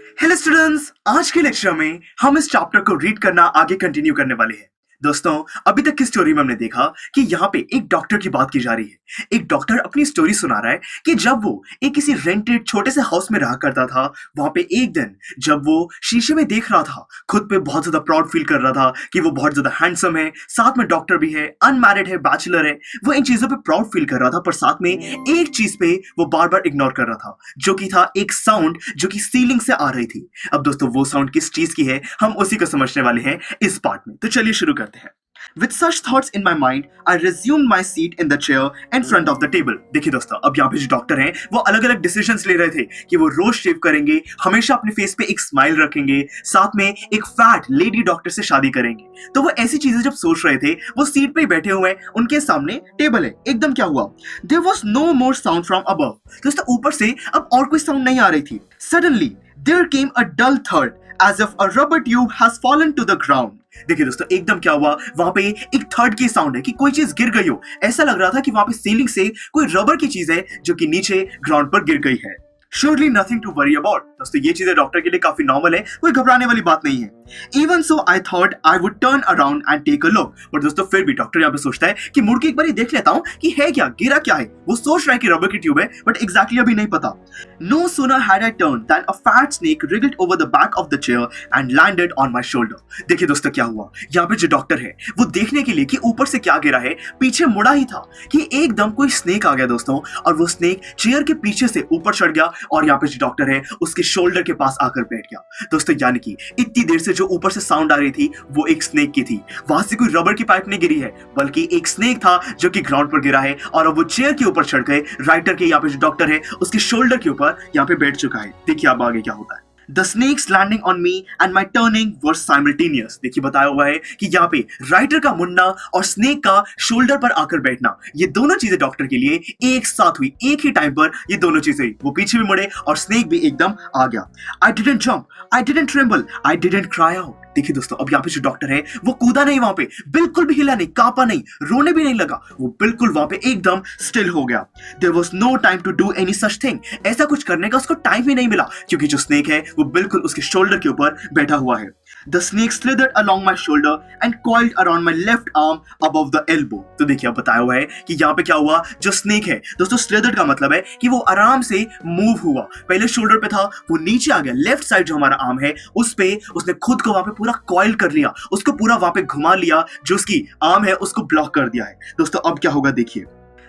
Hello students, आज के lecture में हम इस चैप्टर को रीड करना आगे कंटिन्यू करने वाले हैं। दोस्तों, अभी तक की स्टोरी में हमने देखा कि यहाँ पे एक डॉक्टर की बात की जा रही है। एक डॉक्टर अपनी स्टोरी सुना रहा है कि जब वो एक किसी रेंटेड छोटे से हाउस में रहा करता था, वहां पे एक दिन जब वो शीशे में देख रहा था, खुद पे बहुत ज्यादा प्राउड फील कर रहा था कि वो बहुत ज्यादा हैंडसम है, साथ में डॉक्टर भी है, अनमैरिड है, बैचलर है। वो इन चीजों पे प्राउड फील कर रहा था, पर साथ में एक चीज पे वो बार बार इग्नोर कर रहा था, जो कि था एक साउंड जो कि सीलिंग से आ रही थी। अब दोस्तों, वो साउंड किस चीज की है, हम उसी को समझने वाले हैं इस पार्ट में। तो चलिए शुरू करते हैं। With such thoughts in my mind, I resumed my seat in the chair in front of the table. देखिए दोस्तों, अब यहाँ पे जो डॉक्टर हैं, वो अलग अलग डिसीजंस ले रहे थे कि वो रोज शेव करेंगे, हमेशा अपने फेस पे एक स्माइल रखेंगे, साथ में एक फैट लेडी डॉक्टर से शादी करेंगे। तो वो ऐसी चीजें जब सोच रहे थे, वो सीट पे ही बैठे हुए हैं, उनके सामने टेबल है। एकदम क्या हुआ? There was no more sound from above. दोस्तों, ऊपर से अब और कोई साउंड नहीं आ रही थी। Suddenly, there came a dull thud, as if a rubber tube has fallen to the ground. देखिए दोस्तों, एकदम क्या हुआ? वहां पे एक थर्ड की साउंड है कि कोई चीज गिर गई हो। ऐसा लग रहा था कि वहां पे सीलिंग से कोई रबर की चीज है जो कि नीचे ग्राउंड पर गिर गई है। Surely nothing to worry about. दोस्तों, ये चीजें डॉक्टर के लिए काफी नॉर्मल है, कोई घबराने वाली बात नहीं है। Even so, I thought I would turn around and take a look. पर दोस्तों, फिर भी डॉक्टर यहाँ पे सोचता है कि मुड़ के एक बार ही देख लेता हूँ कि है क्या, गिरा क्या है। वो सोच रहा है कि रबर की ट्यूब है, बट एग्जैक्टली अभी नहीं पता। No sooner had I turned than a fat snake wriggled over the back of the chair and landed on my shoulder. देखिए दोस्तों, क्या हुआ? यहाँ पे जो डॉक्टर है, वो देखने के लिए कि ऊपर से क्या गिरा है, पीछे मुड़ा ही था कि एकदम कोई स्नेक आ गया दोस्तों, और वो स्नेक चेयर के पीछे से ऊपर चढ़ गया और यहाँ पे जो डॉक्टर है, उसके शोल्डर के पास आकर बैठ गया। दोस्तों, यानी कि इतनी देर से जो ऊपर से साउंड आ रही थी, वो एक स्नेक की थी। वहां से कोई रबर की पाइप नहीं गिरी है, बल्कि एक स्नेक था जो कि ग्राउंड पर गिरा है, और अब वो चेयर के ऊपर चढ़ गए। राइटर के यहाँ पे जो डॉक्टर है, उसके शोल्डर के ऊपर यहाँ पे बैठ चुका है। देखिए अब आगे क्या होता है। The snakes landing on me and my turning were simultaneous. देखिए बताया हुआ है कि यहाँ पे राइटर का मुड़ना और स्नेक का शोल्डर पर आकर बैठना, ये दोनों चीजें डॉक्टर के लिए एक साथ हुई, एक ही टाइम पर ये दोनों चीजें। वो पीछे भी मुड़े और स्नेक भी एकदम आ गया। I didn't jump, I didn't tremble, I didn't cry out. देखिए दोस्तों, अब यहाँ पे जो डॉक्टर है, वो कूदा नहीं, वहां पे बिल्कुल भी हिला नहीं, कांपा नहीं, रोने भी नहीं लगा। वो बिल्कुल वहां पे एकदम स्टिल हो गया। There was no time to do any such thing. ऐसा कुछ करने का उसको टाइम ही नहीं मिला, क्योंकि जो स्नेक है वो बिल्कुल उसके शोल्डर के ऊपर बैठा हुआ है। The snake slithered along my shoulder and coiled around my left arm above the elbow. तो देखिए अब बताया हुआ है कि यहाँ पे क्या हुआ। जो स्नेक है दोस्तों, slithered का मतलब है कि वो आराम से मूव हुआ। पहले शोल्डर पे था, वो नीचे आ गया। लेफ्ट साइड जो हमारा आर्म है, उस पे उसने खुद को वहां पे पूरा कॉइल कर लिया, उसको पूरा वहां पे घुमा लिया, जो उसकी आर्म है उसको ब्लॉक कर दिया है। दोस्तों, अब क्या होगा देखिए।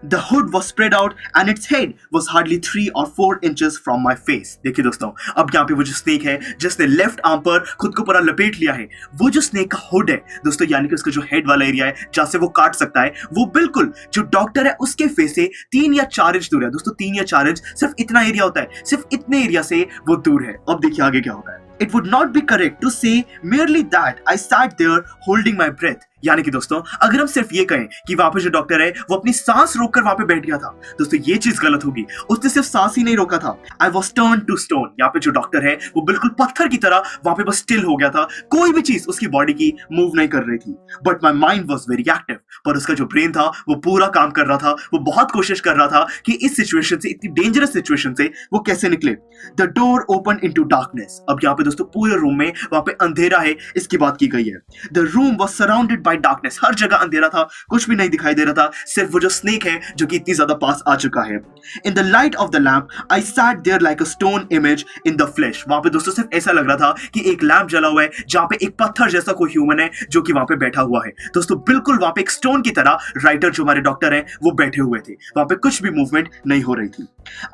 The hood was spread out and its head was hardly 3 or 4 inches from my face. देखिए दोस्तों, अब यहाँ पे वो जो स्नेक है, जिसने लेफ्ट आर्म पर खुद को पूरा लपेट लिया है, वो जो स्नेक का हुड है दोस्तों, यानी कि उसका जो हेड वाला एरिया है जहां से वो काट सकता है, वो बिल्कुल जो डॉक्टर है उसके फेस से 3 या 4 इंच दूर है। दोस्तों, 3 या 4 इंच, सिर्फ इतना एरिया होता है, सिर्फ इतने एरिया से वो दूर है। अब देखिए आगे क्या होता है। It would not be correct to say merely that I sat there holding my breath. यानी कि दोस्तों, अगर हम सिर्फ ये कहें कि वहां पे जो डॉक्टर है वो अपनी सांस रोककर वहां पे बैठ गया था, दोस्तों ये चीज गलत होगी। उसने सिर्फ सांस ही नहीं रोका था। I was turned to stone. यहाँ पे जो डॉक्टर है वो बिल्कुल पत्थर की तरह वहां पे बस स्टिल हो गया था, कोई भी चीज उसकी बॉडी की मूव नहीं कर रही थी। But my mind was very active. पर उसका जो ब्रेन था वो पूरा काम कर रहा था। वो बहुत कोशिश कर रहा था कि इस सिचुएशन से, इतनी डेंजरस सिचुएशन से वो कैसे निकले। The door open into darkness. अब यहाँ पे दोस्तों पूरे रूम में वहां पे अंधेरा है, इसकी बात की गई है। The room was surrounded by darkness. हर जगह अंधेरा था, कुछ भी नहीं दिखाई दे रहा था, सिर्फ वो जो स्नेक है जो कि इतनी ज्यादा पास आ चुका है। In the light of the lamp I sat there like a stone image in the flash. वहां पे दोस्तों सिर्फ ऐसा लग रहा था कि एक लैम्प जला हुआ है, जहां पे एक पत्थर जैसा कोई ह्यूमन है जो कि वहां पे बैठा हुआ है। दोस्तों, बिल्कुल वहां पे एक स्टोन की तरह राइटर जो हमारे डॉक्टर हैं वो बैठे हुए थे। वहां पे कुछ भी मूवमेंट नहीं हो रही थी।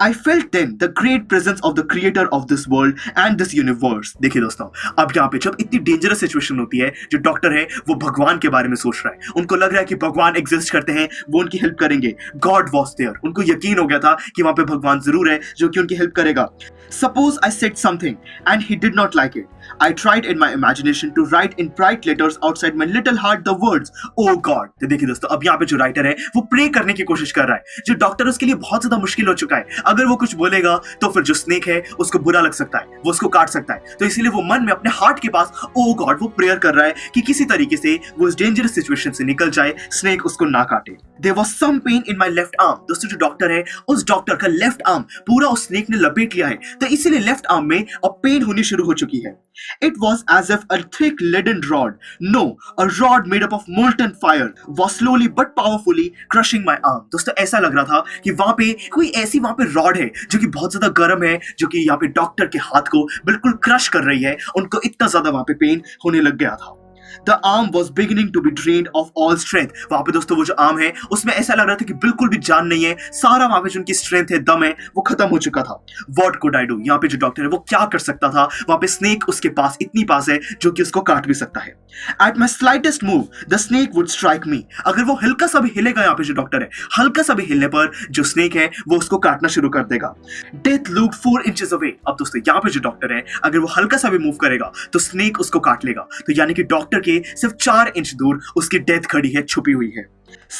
I felt then the great presence of the creator of this world and this universe. देखिए दोस्तों, अब यहाँ पे जब इतनी डेंजरस सिचुएशन होती है, जो डॉक्टर है वो भगवान के बारे में सोच रहा है। उनको लग रहा है कि भगवान एग्जिस्ट करते हैं, वो उनकी हेल्प करेंगे। God was there. उनको यकीन हो गया था कि वहां पे भगवान जरूर है जो कि उनकी हेल्प करेगा। Suppose I said something and he did not like it. I tried in my imagination to write in bright letters outside my little heart the words, "Oh God." तो देखिए दोस्तों, अब यहाँ पे जो राइटर है वो प्रे करने की कोशिश कर रहा है। जो डॉक्टर उसके लिए बहुत ज्यादा मुश्किल हो चुका है। अगर वो कुछ बोलेगा तो फिर जो स्नेक है उसको बुरा लग सकता है, वो उसको काट सकता है। तो इसीलिए वो मन में अपने हार्ट के पास "Oh God" वो प्रेयर कर रहा है कि किसी तरीके से वो उस डेंजरस सिचुएशन से निकल जाए, स्नेक उसको ना काटे। There was some pain in my left arm. दोस्तों जो डॉक्टर है, उस डॉक्टर का लेफ्ट आर्म पूरा उस स्नेक ने लपेट लिया है, तो इसीलिए लेफ्ट आर्म में अब पेन होनी शुरू हो चुकी है। It was as if a thick leaden rod, no, a rod made up of molten fire, was slowly but powerfully crushing my arm. दोस्तों ऐसा लग रहा था कि वहां पे कोई ऐसी वहां पे रॉड है जो कि बहुत ज्यादा गर्म है, जो कि यहाँ पे डॉक्टर के हाथ को बिल्कुल क्रश कर रही है। उनको इतना ज्यादा वहां पे पेन होने लग गया था। The arm was beginning to be drained of all strength. वहां पे दोस्तों वो जो आर्म है उसमें ऐसा लग रहा था कि बिल्कुल भी जान नहीं है, सारा वहां पे जो उनकी स्ट्रेंथ है, दम है, वो खत्म हो चुका था। What could I do? यहाँ पे जो डॉक्टर है वो क्या कर सकता था? वहां पे स्नेक उसके पास इतनी पास है जो कि उसको काट भी सकता है। At my slightest move, the snake would strike me. अगर वो हल्का सा भी हिलेगा, यहाँ पे जो डॉक्टर है हल्का सा भी हिलने पर जो स्नेक है वो उसको काटना शुरू कर देगा। Death looked 4 inches away. अब दोस्तों यहाँ पे जो डॉक्टर है अगर वो हल्का सा भी मूव करेगा तो स्नेक उसको काट लेगा। तो यानी कि डॉक्टर के सिर्फ 4 इंच दूर उसकी डेथ खड़ी है, छुपी हुई है।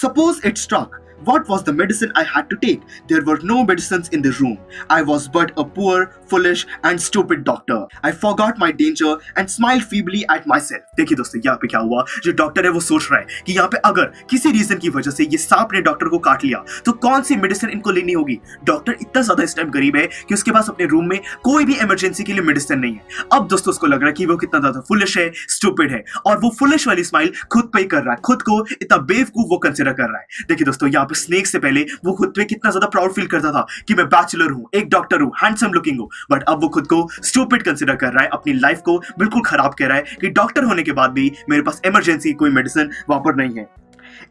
Suppose it struck. What was the medicine I had to take? There were no medicines in the room. I was but a poor, foolish and stupid doctor. I forgot my danger and smiled feebly at myself. देखिए दोस्तों यहाँ पे क्या हुआ, जो doctor है वो सोच रहा है कि यहाँ पे अगर किसी रीजन की वजह से ये सांप ने डॉक्टर को काट लिया तो कौन सी मेडिसिन इनको लेनी होगी। डॉक्टर इतना ज्यादा इस टाइम गरीब है कि उसके पास अपने रूम में कोई भी इमरजेंसी के लिए मेडिसिन नहीं है। अब दोस्तों उसको लग रहा है कि वो कितना ज्यादा फुलिश है, स्टूपिड है, और वो फुलिश वाली स्माइल खुद पे ही कर रहा है, खुद को इतना बेवकूफ वो कंसिडर कर रहा है। देखिए दोस्तों यहाँ पे स्नेक से पहले वो खुद पे कितना ज्यादा प्राउड फील करता था कि मैं बैचलर हूं, एक डॉक्टर हूं, हैंडसम लुकिंग हूं, बट अब वो खुद को स्टूपिड कंसीडर कर रहा है, अपनी लाइफ को बिल्कुल खराब कह रहा है कि डॉक्टर होने के बाद भी मेरे पास इमरजेंसी कोई मेडिसिन वहां पर नहीं है।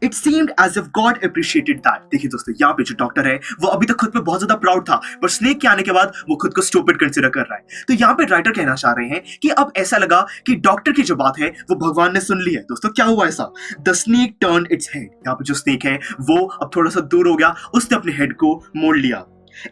It seemed as if God appreciated that. देखिए दोस्तों यहाँ पे जो डॉक्टर है वो अभी तक खुद पे बहुत ज्यादा प्राउड था, पर स्नेक के आने के बाद वो खुद को स्टूपिड कंसीडर कर रहा है। तो यहाँ पे राइटर कहना चाह रहे हैं कि अब ऐसा लगा कि डॉक्टर की जो बात है वो भगवान ने सुन ली है। दोस्तों क्या हुआ ऐसा? The snake turned its head. यहाँ पे जो स्नेक है वो अब थोड़ा सा दूर हो गया, उसने अपने हेड को मोड़ लिया।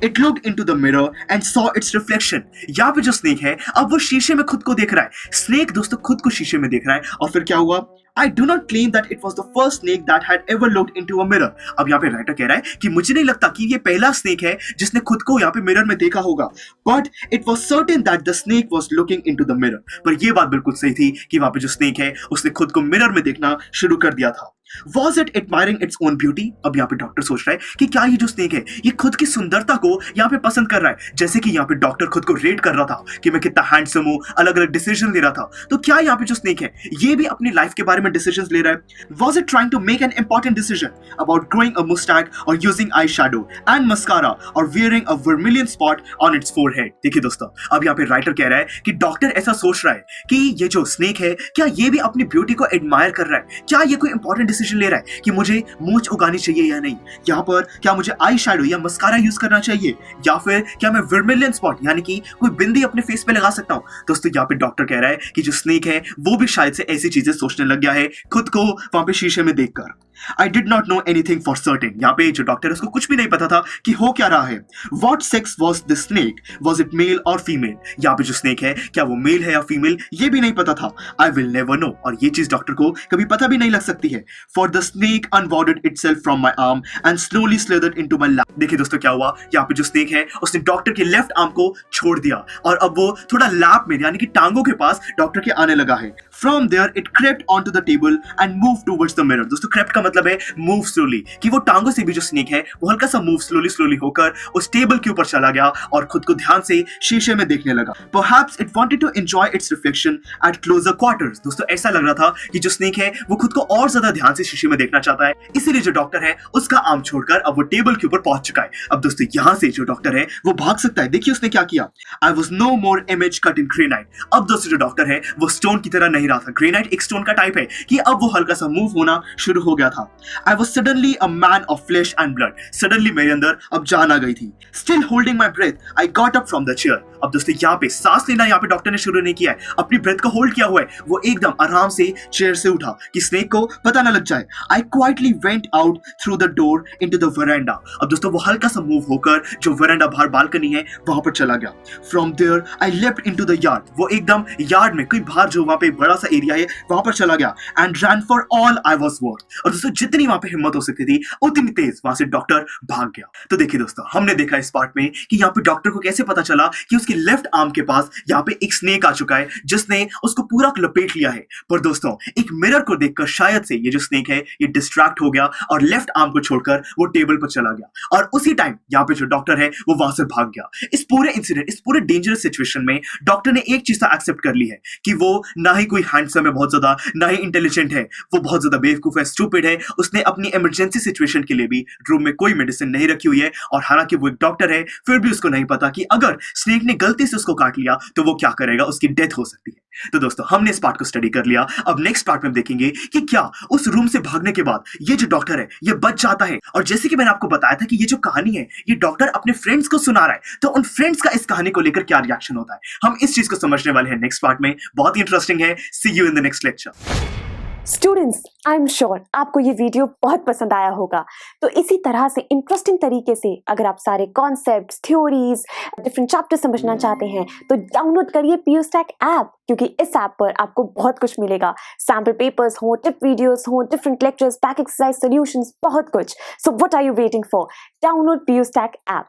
It looked into the mirror and saw its reflection. यहाँ पे जो स्नेक है अब वो शीशे में खुद को देख रहा है। स्नेक दोस्तों खुद को शीशे में देख रहा है, और फिर क्या हुआ? I do not claim that it was the first snake that had ever looked into a mirror. अब यहाँ पे राइटर कह रहा है कि मुझे नहीं लगता कि ये पहला स्नेक है जिसने खुद को यहाँ पे मिरर में देखा होगा, but it was certain that the snake was looking into the mirror. पर ये बात बिल्कुल सही थी कि वहाँ पे जो स्नेक है उसने खुद को मिरर में देखना शुरू कर दिया था। Was it admiring its own beauty? अब यहाँ पे डॉक्टर सोच रहा है कि क्या ये जो स्नेक है ये खुद की सुंदरता को यहाँ पे पसंद कर रहा है, जैसे कि यहाँ पे डॉक्टर खुद को रेट कर रहा था कि मैं कितना हैंडसम हूँ, अलग अलग डिसीजन ले रहा था। तो क्या यहाँ पे जो स्नेक है ये भी अपनी लाइफ के बारे में डिसीजन ले रहा है? Was it trying to make an important decision about growing a mustache or using eyeshadow and mascara or wearing a vermilion spot on its forehead? देखिए दोस्तों अब यहाँ पे राइटर कह रहा है कि डॉक्टर ऐसा सोच रहा है कि ये जो स्नेक है क्या ये भी अपनी ब्यूटी को एडमायर कर रहा है, क्या ये कोई इंपॉर्टेंट डिसीजन ले रहा है कि मुझे मूंछ उगानी चाहिए या नहीं, यहाँ पर क्या मुझे आई शैडो या मस्कारा यूज करना चाहिए, या फिर क्या मैं वर्मिलियन स्पॉट यानी कि कोई बिंदी अपने फेस पे लगा सकता हूँ। दोस्तों यहाँ पे डॉक्टर कह रहा है कि जो स्नेक है वो भी शायद से ऐसी चीजें सोचने लग गया है खुद को वहां पे शीशे में देखकर। I did not know anything for certain. यहाँ पे जो डॉक्टर है उसको कुछ भी नहीं पता था कि हो क्या रहा है। What sex was the snake? Was it male or female? यहाँ पे जो स्नेक है क्या वो मेल है या फीमेल ये भी नहीं पता था। I will never know. और ये चीज डॉक्टर को कभी पता भी नहीं लग सकती है। For the snake unwound itself from my arm and slowly slithered into my lap. देखिए दोस्तों क्या हुआ, यहाँ पे जो स्नेक है उसने डॉक्टर के लेफ्ट आर्म को छोड़ दिया और अब वो थोड़ा लैप में यानी कि टांगों के पास डॉक्टर के आने लगा है। From there it crept onto the table and moved towards the mirror. दोस्तों crept का मतलब है मूव स्लोली, कि वो टांगों से भी जो स्नेक है वो हल्का सा मूव स्लोली होकर उस टेबल के ऊपर चला गया और खुद को ध्यान से शीशे में देखने लगा। Perhaps it wanted to enjoy its reflection at closer quarters. दोस्तों ऐसा लग रहा था कि जो स्नेक है वो खुद को और ज्यादा ध्यान से शीशे में देखना चाहता है, इसीलिए जो डॉक्टर है उसका आर्म छोड़कर अब वो टेबल के ऊपर पहुंच चुका है। अब दोस्तों यहाँ से जो डॉक्टर है वो भाग सकता है। देखिए उसने क्या किया। I was no more image cut in granite. अब दोस्तों जो डॉक्टर है वो स्टोन की तरह नहीं रहा था। ग्रेनाइट एक स्टोन का टाइप है कि अब वो हल्का सा मूव होना शुरू हो गया था। I was suddenly a man of flesh and blood. Suddenly मेरे अंदर अब जान आ गई थी। Still holding my breath, I got up from the chair. अब दोस्तों यहाँ पे सांस लेना यहाँ पे डॉक्टर ने शुरू नहीं किया है, अपनी ब्रेथ को होल्ड किया हुआ है। वो एकदम आराम से चेयर से उठा कि स्नेक को पता ना लग जाए। I quietly went out through the door into the veranda. अब दोस्तों वो हल्का सा मूव होकर जो वरांडा बाहर बालकनी है वहां पर चला गया। From there I leapt into the yard. वो एकदम यार्ड में कोई बाहर जो वहां पे बड़ा सा एरिया है वहां पर चला गया and run for all I was worth. और दोस्तों जितनी वहां पे हिम्मत हो सकती थी उतनी तेज वहां से डॉक्टर भाग गया। तो देखिए दोस्तों हमने देखा इस पार्ट में कि यहाँ पे डॉक्टर को कैसे पता चला कि उसके लेफ्ट आर्म के पास यहाँ पे एक स्नेक आ चुका है जिसने उसको पूरा लपेट लिया है। पर दोस्तों एक मिरर को देखकर शायद से ये जो स्नेक है ये डिस्ट्रैक्ट हो गया और लेफ्ट आर्म को छोड़कर वो टेबल पर चला गया और उसी टाइम यहाँ पे जो डॉक्टर है वो वहां से भाग गया। इस पूरे इंसिडेंट, इस पूरे डेंजरस सिचुएशन में डॉक्टर ने एक चीज तो एक्सेप्ट कर ली है कि वो ना ही कोई हैंडसम है बहुत ज्यादा, ना ही इंटेलिजेंट है, वो बहुत ज्यादा बेवकूफ है, स्टूपिड है। उसने अपनी इमरजेंसी सिचुएशन के लिए भी रूम में कोई मेडिसिन नहीं रखी हुई है और हालांकि वो एक डॉक्टर है फिर भी उसको नहीं पता कि अगर स्नेक ने गलती से उसको काट लिया तो वो क्या करेगा, उसकी डेथ हो सकती है। तो दोस्तों हमने इस पार्ट को स्टडी कर लिया। अब नेक्स्ट पार्ट में हम देखेंगे कि क्या उस रूम से भागने के बाद ये जो डॉक्टर है ये बच जाता है। और जैसे कि मैंने आपको बताया था कि ये जो कहानी है ये डॉक्टर अपने फ्रेंड्स को सुना रहा है, तो उन फ्रेंड्स का इस कहानी को लेकर क्या रिएक्शन होता है हम इस चीज को समझने वाले हैं नेक्स्ट पार्ट में। बहुत ही इंटरेस्टिंग है। See you in the next lecture. Students, I am sure आपको ये वीडियो बहुत पसंद आया होगा। तो इसी तरह से इंटरेस्टिंग तरीके से अगर आप सारे कॉन्सेप्ट्स, थ्योरीज, डिफरेंट चैप्टर समझना चाहते हैं तो डाउनलोड करिए PUSTAC ऐप, क्योंकि इस ऐप पर आपको बहुत कुछ मिलेगा। सैम्पल पेपर्स हो, टिप वीडियोस हो, different lectures, back exercise solutions, बहुत कुछ। So what are you waiting for? Download PUSTAC app.